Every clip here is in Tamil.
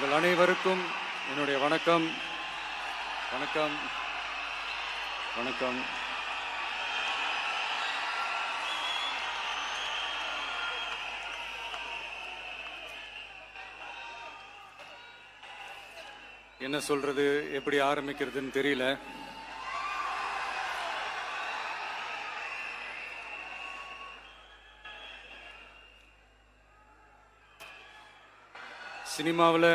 உங்கள் அனைவருக்கும் என்னுடைய வணக்கம். வணக்கம் வணக்கம். என்ன சொல்றது, எப்படி ஆரம்பிக்கிறதுன்னு தெரியல. சினிமாவில்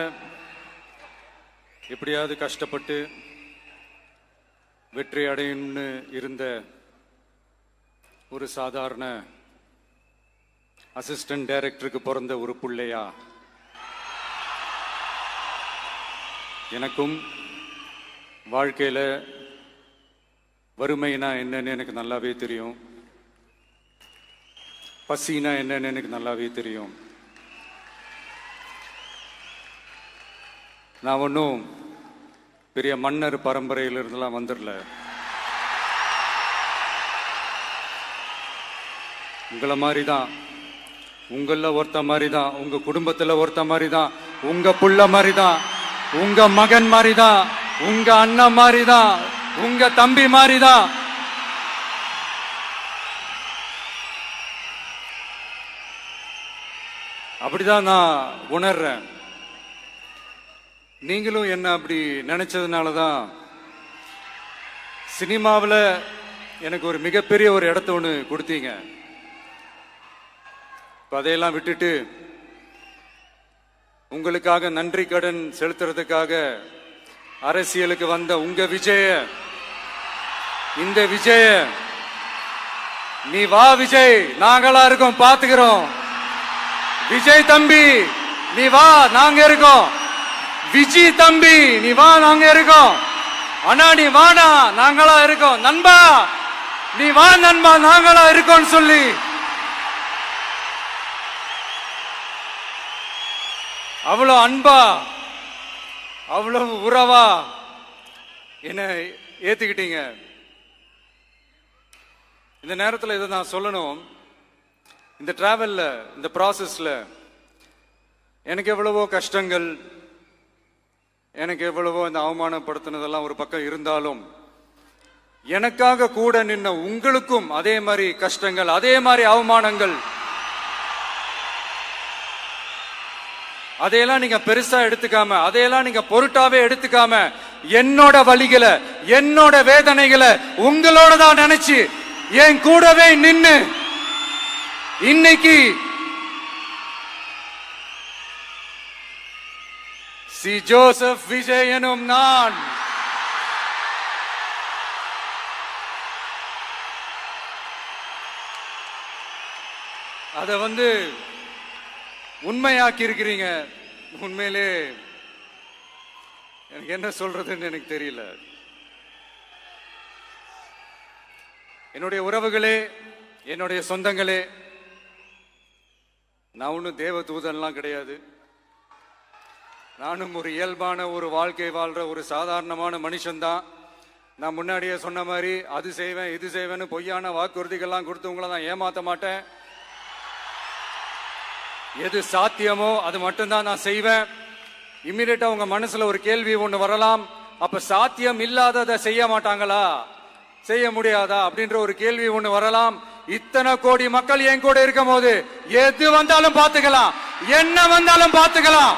எப்படியாவது கஷ்டப்பட்டு வெற்றி அடையணும்னு இருந்த ஒரு சாதாரண அசிஸ்டன்ட் டைரக்டருக்கு பிறந்த ஒரு பிள்ளையா எனக்கும் வாழ்க்கையில் வறுமைனா என்னன்னு எனக்கு நல்லாவே தெரியும், பசினா என்னன்னு எனக்கு நல்லாவே தெரியும். நான் ஒன்றும் பெரிய மன்னர் பரம்பரையிலிருந்துலாம் வந்துடல. உங்களை மாதிரி தான், உங்களில் ஒருத்த மாதிரி தான், உங்க குடும்பத்தில் ஒருத்த மாதிரி தான், உங்க புள்ள மாதிரி தான், உங்க மகன் மாதிரி தான், உங்க அண்ணன் மாதிரி தான், உங்க தம்பி மாதிரி தான். அப்படிதான் நான் உணர்றேன். நீங்களும் என்ன அப்படி நினைச்சதுனால தான் சினிமாவில் எனக்கு ஒரு மிகப்பெரிய ஒரு இடத்த ஒன்று கொடுத்தீங்க. அதையெல்லாம் விட்டுட்டு உங்களுக்காக நன்றி கடன் செலுத்துறதுக்காக அரசியலுக்கு வந்த உங்க விஜய, இந்த விஜய, நீ வா விஜய், நாங்களா இருக்கோம், பாத்துக்கிறோம். விஜய் தம்பி நீ வா, நாங்க இருக்கோம். விஜி தம்பி நீ வா, நாங்க இருக்கோம். அண்ணா நீ வாடா, நாங்களா இருக்கோம். நண்பா நீ வா நண்பா, நாங்களா இருக்கோம் சொல்லி அவ்வளவு அன்பா, அவ்வளவு உறவா என்ன ஏத்துக்கிட்டீங்க. இந்த நேரத்தில் இதை நான் சொல்லணும். இந்த டிராவல்ல, இந்த ப்ராசஸ்ல எனக்கு எவ்வளவோ கஷ்டங்கள், எனக்கு எவ்வளவோ இந்த அவமானப்படுத்தினதெல்லாம் ஒரு பக்கம் இருந்தாலும், எனக்காக கூட நின்ன உங்களுக்கும் அதே மாதிரி கஷ்டங்கள், அதே மாதிரி அவமானங்கள், அதையெல்லாம் நீங்க பெருசா எடுத்துக்காம, அதையெல்லாம் நீங்க பொருட்டாவே எடுத்துக்காம, என்னோட வலிகளை, என்னோட வேதனைகளை உங்களோட தான் நினைச்சு என் கூடவே நின்னு இன்னைக்கு சி ஜோசப் விஜய் எனும் நான் அத உண்மையாக்கி இருக்கிறீங்க. உண்மையிலே எனக்கு என்ன சொல்றதுன்னு எனக்கு தெரியல. என்னுடைய உறவுகளே, என்னுடைய சொந்தங்களே, நான் ஒன்றும் தேவ தூதன்லாம் கிடையாது. நானும் ஒரு இயல்பான ஒரு வாழ்க்கை வாழ்ற ஒரு சாதாரணமான மனுஷன்தான். நான் முன்னாடியே சொன்ன மாதிரி அது செய்வேன் இது செய்வேன்னு பொய்யான வாக்குறுதிகள்லாம் கொடுத்தவங்கள நான் ஏமாத்த மாட்டேன். எது சாத்தியமோ அது மட்டும்தான் நான் செய்வேன். இம்மிடியட்டா உங்க மனசுல ஒரு கேள்வி ஒண்ணு வரலாம், அப்ப சாத்தியம் இல்லாததை செய்ய மாட்டாங்களா, செய்ய முடியாதா அப்படின்ற ஒரு கேள்வி ஒண்ணு வரலாம். இத்தனை கோடி மக்கள் என் கூட இருக்கும் போது எது வந்தாலும் பாத்துக்கலாம், என்ன வந்தாலும் பாத்துக்கலாம்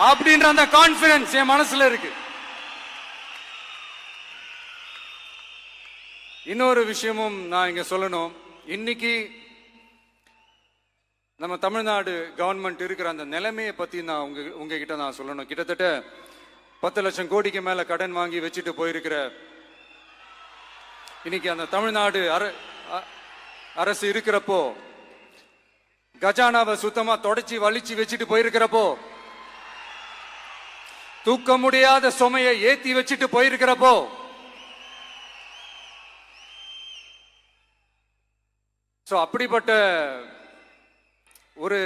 அப்படின்ற அந்த கான்பிடன்ஸ் என் மனசுல இருக்கு. இன்னொரு விஷயமும் நான் இங்க சொல்லணும். இன்னைக்கு நம்ம தமிழ்நாடு கவர்மெண்ட் இருக்கிற அந்த நிலைமையை பத்தி நான் உங்ககிட்ட நான் சொல்லணும். கிட்டத்தட்ட 10 லட்சம் கோடிக்கு மேல கடன் வாங்கி வச்சுட்டு போயிருக்கிற இன்னைக்கு அந்த தமிழ்நாடு அரசு இருக்கிறப்போ, கஜானாவை சுத்தமா தொடச்சி வலிச்சு வச்சுட்டு போயிருக்கிறப்போ, தூக்க முடியாத சுமையை ஏத்தி வச்சுட்டு போயிருக்கிறப்போ, அப்படிப்பட்ட ஒரு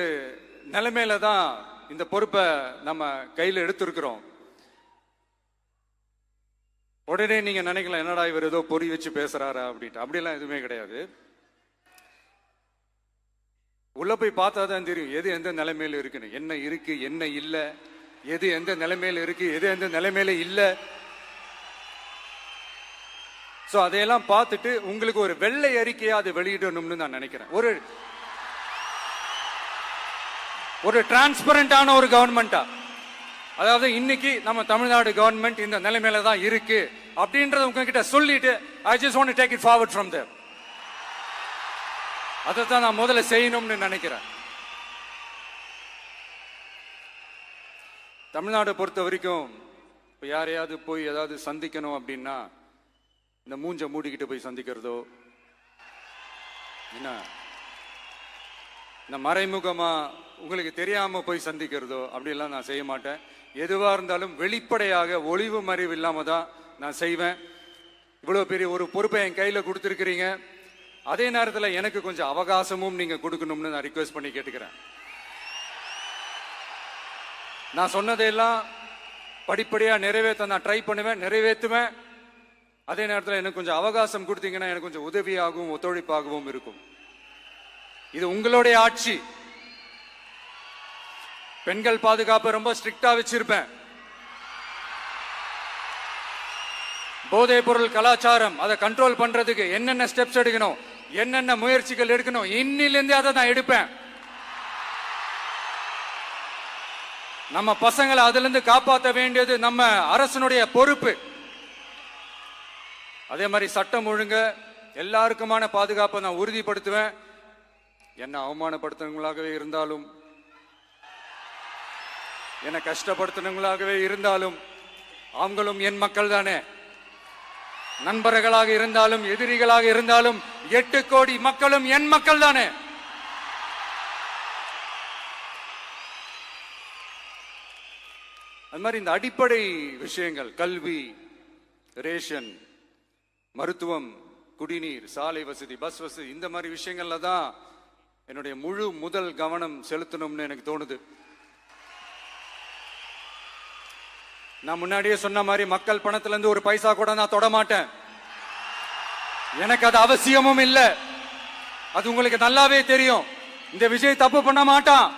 நிலைமையில தான் இந்த பொறுப்பை நம்ம கையில் எடுத்திருக்கிறோம். உடனே நீங்க நினைக்கலாம், என்னடா இவர் ஏதோ பொறி வச்சு பேசுறாரா அப்படின்ட்டு. அப்படியெல்லாம் எதுவுமே கிடையாது. உள்ள போய் பார்த்தா தான் தெரியும் எது எந்த நிலைமையில இருக்குன்னு, என்ன இருக்கு என்ன இல்லை, எது எந்த நிலைமையில இருக்கு, எது எந்த நிலைமையில இல்ல. சோ அதையெல்லாம் பார்த்துட்டு உங்களுக்கு ஒரு வெள்ளை அறிக்கையா அதை வெளியிடணும்னு நான் நினைக்கிறேன். ஒரு டிரான்ஸ்பரண்டான ஒரு கவர்மெண்டா, அதாவது இன்னைக்கு நம்ம தமிழ்நாடு கவர்மெண்ட் இந்த நிலைமையில தான் இருக்கு அப்படின்றத உங்ககிட்ட சொல்லிட்டு I just want to take it forward from there. அதைத்தான் நான் முதல்ல செய்யணும்னு நினைக்கிறேன். தமிழ்நாட்டை பொறுத்த வரைக்கும் இப்போ யாரையாவது போய் ஏதாவது சந்திக்கணும் அப்படின்னா இந்த மூஞ்ச மூடிக்கிட்டு போய் சந்திக்கிறதோ, என்ன இந்த மறைமுகமா உங்களுக்கு தெரியாம போய் சந்திக்கிறதோ அப்படிலாம் நான் செய்ய மாட்டேன். எதுவா இருந்தாலும் வெளிப்படையாக ஒளிவு மறைவு இல்லாம தான் நான் செய்வேன். இவ்வளவு பெரிய ஒரு பொறுப்பை என் கையில கொடுத்துருக்கிறீங்க. அதே நேரத்தில் எனக்கு கொஞ்சம் அவகாசமும் நீங்க கொடுக்கணும்னு நான் ரிக்வெஸ்ட் பண்ணி கேட்டுக்கிறேன். நான் சொன்னதையெல்லாம் படிப்படியா நிறைவேற்ற நான் ட்ரை பண்ணுவேன், நிறைவேற்றுவேன். அதே நேரத்தில் எனக்கு கொஞ்சம் அவகாசம் கொடுத்தீங்கன்னா எனக்கு கொஞ்சம் உதவியாகவும் ஒத்துழைப்பாகவும் இருக்கும். இது உங்களுடைய ஆட்சி. பெண்கள் பாதுகாப்பை ரொம்ப ஸ்ட்ரிக்டா வச்சிருப்பேன். போதைப் பொருள் கலாச்சாரம் அதை கண்ட்ரோல் பண்றதுக்கு என்னென்ன ஸ்டெப்ஸ் எடுக்கணும், என்னென்ன முயற்சிகள் எடுக்கணும், இன்னிலிருந்து அதை நான் எடுப்பேன். நம்ம பசங்களை அதுல இருந்து காப்பாற்ற வேண்டியது நம்ம அரசனுடைய பொறுப்பு. அதே மாதிரி சட்டம் ஒழுங்கு எல்லாருக்குமான பாதுகாப்பை நான் உறுதிப்படுத்துவேன். என்ன அவமானப்படுத்துறவங்களாகவே இருந்தாலும், என்ன கஷ்டப்படுத்துறவங்களாகவே இருந்தாலும் அவங்களும் என் மக்கள் தானே. நண்பர்களாக இருந்தாலும் எதிரிகளாக இருந்தாலும் 8 கோடி மக்களும் என் மக்கள் தானே. அது மாதிரி இந்த அடிப்படை விஷயங்கள், கல்வி, ரேஷன், மருத்துவம், குடிநீர், சாலை வசதி, பஸ் வசதி, இந்த மாதிரி விஷயங்கள்ல தான் என்னுடைய முதல் கவனம் செலுத்தணும்னு எனக்கு தோணுது. நான் முன்னாடியே சொன்ன மாதிரி மக்கள் பணத்துல இருந்து ஒரு பைசா கூட நான் தொட மாட்டேன். எனக்கு அது அவசியமும் இல்லை. அது உங்களுக்கு நல்லாவே தெரியும். இந்த விஜய் தப்பு பண்ண மாட்டான்,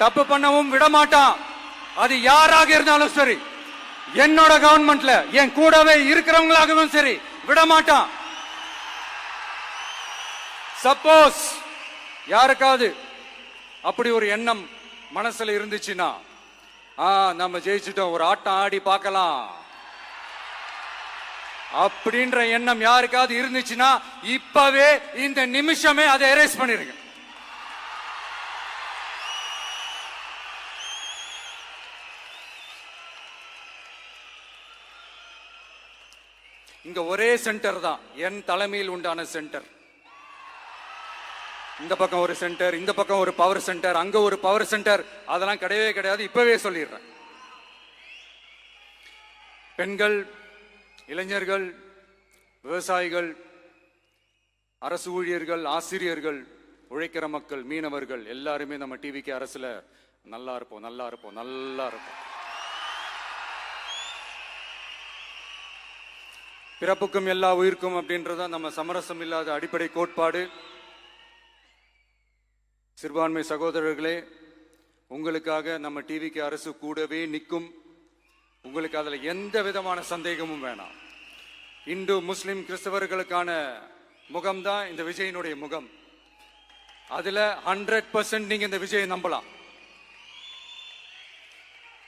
தப்பு பண்ணவும் விட மாட்டான். அது யாராக இருந்தாலும் சரி, என்னோட கவர்மெண்ட்ல என் கூடவே இருக்கிறவங்களாகவும் சரி விட மாட்டான். சப்போஸ் யாருக்காவது அப்படி ஒரு எண்ணம் மனசுல இருந்துச்சுன்னா, நம்ம ஜெயிச்சுட்டோம், ஒரு ஆட்டம் ஆடி பார்க்கலாம் அப்படின்ற எண்ணம் யாருக்காவது இருந்துச்சுன்னா இப்பவே இந்த நிமிஷமே அதை எரேஸ் பண்ணிருங்க. இங்க ஒரே சென்டர் தான், என் தலைமையில் உண்டான சென்டர். இந்த பக்கம் ஒரு சென்டர், இந்த பக்கம் ஒரு பவர் சென்டர், அங்க ஒரு பவர் சென்டர், அதெல்லாம் கிடையவே கிடையாது. இப்பவே சொல்லிடுறேன். பெண்கள், இளைஞர்கள், விவசாயிகள், அரசு ஊழியர்கள், ஆசிரியர்கள், உழைக்கிற மக்கள், மீனவர்கள் எல்லாருமே நம்ம டிவிக்கு அரசுல நல்லா இருப்போம், நல்லா இருப்போம், நல்லா இருப்போம். பிறப்புக்கும் எல்லா உயிர்க்கும் அப்படின்றத நம்ம சமரசம் இல்லாத அடிப்படை கோட்பாடு. சிறுபான்மை சகோதரர்களே, உங்களுக்காக நம்ம டிவிக்கு அரசு கூடவே நிற்கும். உங்களுக்கு அதுல எந்த விதமான சந்தேகமும் வேணாம். இந்து, முஸ்லிம், கிறிஸ்தவர்களுக்கான முகம்தான் இந்த விஜயனுடைய முகம். அதுல 100% நீங்க இந்த விஜயை நம்பலாம்.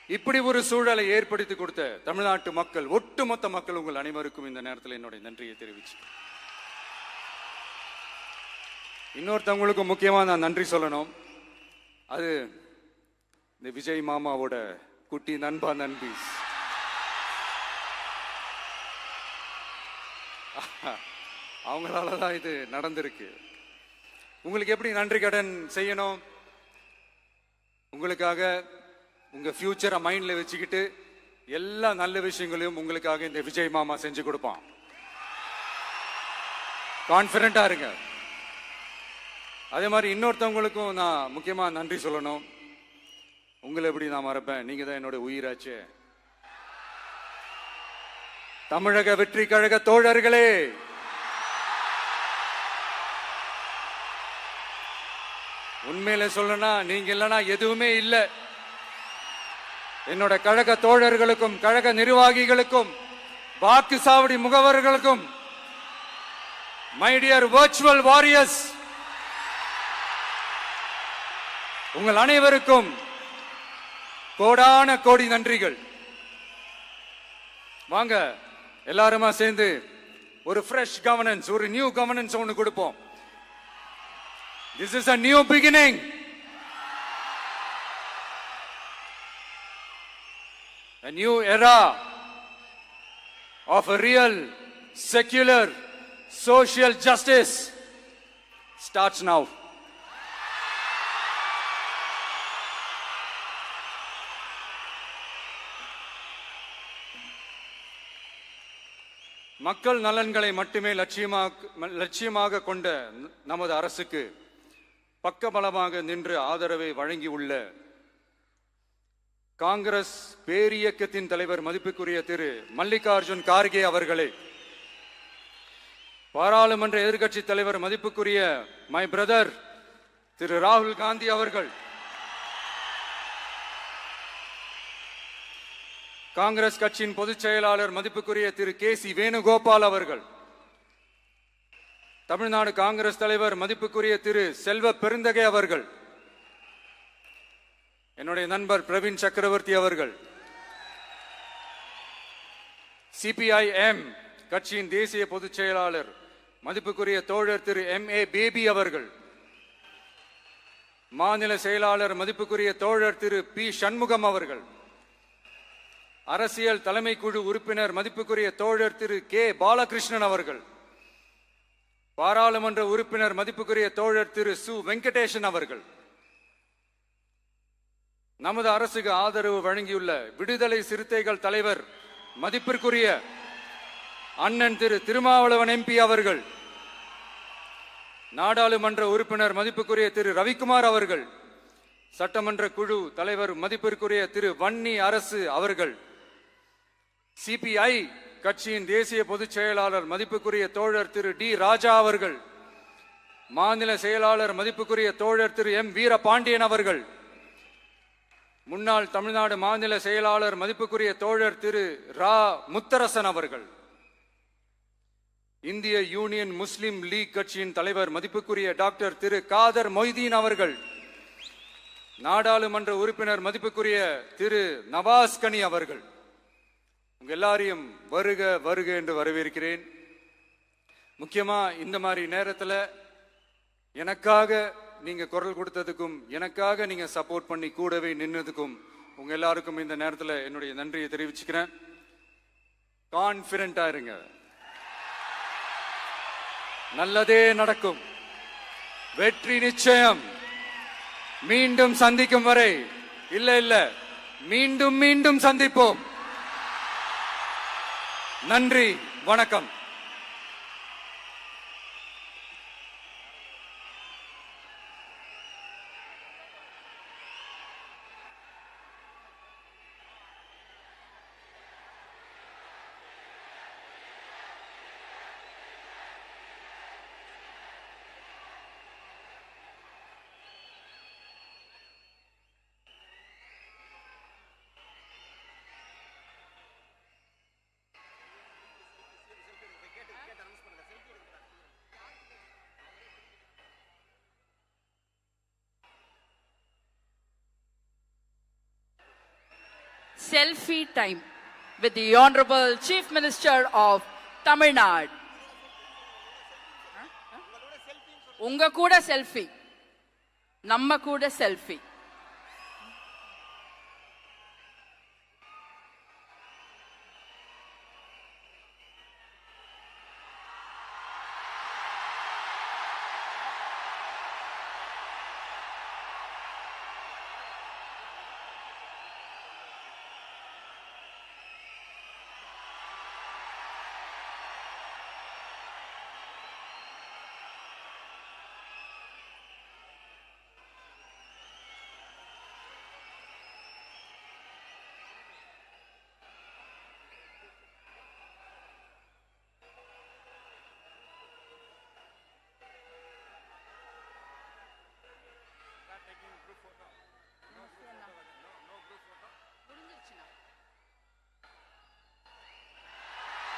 இப்படி ஒரு சூழலை ஏற்படுத்தி கொடுத்த தமிழ்நாட்டு மக்கள், ஒட்டுமொத்த மக்கள், உங்கள் அனைவருக்கும் இந்த நேரத்தில் என்னுடைய நன்றியை தெரிவிச்சு, இன்னொருத்தவங்களுக்கு முக்கியமா நான் நன்றி சொல்லணும். அது இந்த விஜய் மாமாவோட குட்டி நண்பா, நண்பி. அவங்களாலதான் இது நடந்திருக்கு. உங்களுக்கு எப்படி நன்றி கடன் செய்யணும்? உங்களுக்காக உங்க ஃபியூச்சரை மைண்ட்ல வச்சுக்கிட்டு எல்லா நல்ல விஷயங்களையும் உங்களுக்காக இந்த விஜய் மாமா செஞ்சு கொடுப்பான். கான்பிடண்டா இருங்க. அதே மாதிரி இன்னொருத்தவங்களுக்கும் நான் முக்கியமா நன்றி சொல்லணும். உங்களை எப்படி நான் மறப்பேன்? நீங்க தான் என்னோட உயிராச்சு. தமிழக வெற்றி கழக தோழர்களே, உண்மையில சொல்லனா நீங்க இல்லைன்னா எதுவுமே இல்லை. என்னோட கழக தோழர்களுக்கும் கழக நிர்வாகிகளுக்கும் வாக்கு சாவடி முகவர்களுக்கும் மை டியர் வர்ச்சுவல் வாரியர்ஸ் உங்கள் அனைவருக்கும் கோடான கோடி நன்றிகள். வாங்க எல்லாருமா சேர்ந்து ஒரு ஃப்ரெஷ் கவர்னன்ஸ், ஒரு நியூ கவர்னன்ஸ் ஒன்னு கொடுப்போம். This is a new beginning. A new era of a real secular social justice starts now. மக்கள் நலன்களை மட்டுமே லட்சியமாக கொண்ட நமது அரசுக்கு பக்கபலமாக நின்று ஆதரவை வழங்கியுள்ள காங்கிரஸ் பேரியக்கத்தின் தலைவர் மதிப்புக்குரிய திரு மல்லிகார்ஜுன் கார்கே அவர்களை, பாராளுமன்ற எதிர்க்கட்சி தலைவர் மதிப்புக்குரிய மை பிரதர் திரு ராகுல் காந்தி அவர்கள், காங்கிரஸ் கட்சியின் பொதுச் செயலாளர் மதிப்புக்குரிய திரு கே.சி. வேணுகோபால் அவர்கள், தமிழ்நாடு காங்கிரஸ் தலைவர் மதிப்புக்குரிய திரு செல்வ பெருந்தகை அவர்கள், என்னுடைய நண்பர் பிரவீன் சக்கரவர்த்தி அவர்கள், சிபிஐஎம் கட்சியின் தேசிய பொதுச் செயலாளர் மதிப்புக்குரிய தோழர் திரு M.A. பேபி அவர்கள், மாநில செயலாளர் மதிப்புக்குரிய தோழர் திரு பி. சண்முகம் அவர்கள், அரசியல் தலைமை குழு உறுப்பினர் மதிப்புக்குரிய தோழர் திரு கே. பாலகிருஷ்ணன் அவர்கள், பாராளுமன்ற உறுப்பினர் மதிப்புக்குரிய தோழர் திரு சு. வெங்கடேசன் அவர்கள், நமது அரசுக்கு ஆதரவு வழங்கியுள்ள விடுதலை சிறுத்தைகள் தலைவர் மதிப்பிற்குரிய அண்ணன் திரு திருமாவளவன் MP அவர்கள், நாடாளுமன்ற உறுப்பினர் மதிப்புக்குரிய திரு ரவிக்குமார் அவர்கள், சட்டமன்ற குழு தலைவர் மதிப்பிற்குரிய திரு வன்னி அரசு அவர்கள், சிபிஐ கட்சியின் தேசிய பொதுச் செயலாளர் மதிப்புக்குரிய தோழர் திரு டி. ராஜா அவர்கள், மாநில செயலாளர் மதிப்புக்குரிய தோழர் திரு M. வீரபாண்டியன் அவர்கள், முன்னாள் தமிழ்நாடு மாநில செயலாளர் மதிப்புக்குரிய தோழர் திரு ரா. முத்தரசன் அவர்கள், இந்திய யூனியன் முஸ்லிம் லீக் கட்சியின் தலைவர் மதிப்புக்குரிய டாக்டர் திரு காதர் மொய்தீன் அவர்கள், நாடாளுமன்ற உறுப்பினர் மதிப்புக்குரிய திரு நவாஸ் கனி அவர்கள், உங்க எல்லாரையும் வருக வருக என்று வரவேற்கிறேன். முக்கியமா இந்த மாதிரி நேரத்தில் எனக்காக நீங்க குரல் கொடுத்ததுக்கும் எனக்காக நீங்க சப்போர்ட் பண்ணி கூடவே நின்னதுக்கும் உங்க எல்லாருக்கும் இந்த நேரத்தில் என்னுடைய நன்றியை தெரிவிச்சுக்கிறேன். கான்பிடென்டா இருங்க, நல்லதே நடக்கும், வெற்றி நிச்சயம். மீண்டும் சந்திக்கும் வரை இல்ல மீண்டும் மீண்டும் சந்திப்போம். நன்றி, வணக்கம். Selfie time with the Honorable Chief Minister of Tamil Nadu. உங்க கூட செல்ஃபி, நம்ம கூட செல்ஃபி.